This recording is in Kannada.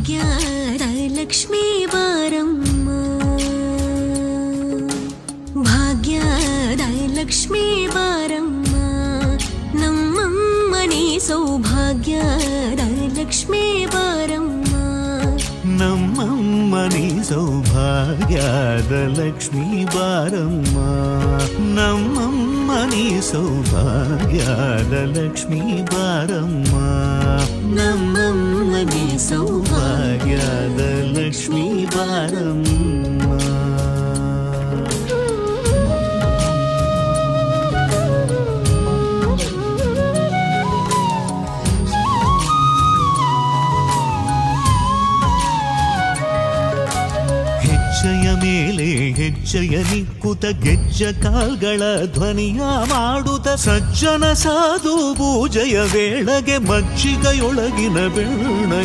ಭಾಗ್ಯದ ಲಕ್ಷ್ಮೀ ಬಾರಮ್ಮ, ಭಾಗ್ಯದ ಲಕ್ಷ್ಮೀ ಬಾರಮ್ಮ, ನಮ್ಮಮ್ಮನಿ ಸೌಭಾಗ್ಯದ ಲಕ್ಷ್ಮೀ ಬಾರಮ್ಮ, ನಮ್ಮಮ್ಮನಿ ಸೌಭಾಗ್ಯದ ಲಕ್ಷ್ಮೀ ಬಾರಮ್ಮ, ನಮ್ಮಮ್ಮನಿ ಸೌಭಾಗ್ಯದ ಲಕ್ಷ್ಮೀ ಬಾರಮ್ಮ, ನಮ್ಮಮ್ಮನಿ ಸೌಭಾಗ್ಯದ ಲಕ್ಷ್ಮೀ ಬಾರಮ್ಮ. ಹೆಜ್ಜೆಯ ಮೇಲೆ ಹೆಜ್ಜೆಯ ನಿಕ್ಕುತ ಗೆಜ್ಜ ಕಾಲ್ಗಳ ಧ್ವನಿಯ ಮಾಡುತ್ತ ಸಜ್ಜನ ಸಾಧು ಪೂಜೆಯ ವೇಳೆಗೆ ಮಜ್ಜಿಗೆಯೊಳಗಿನ ಬೆಳ್ಳ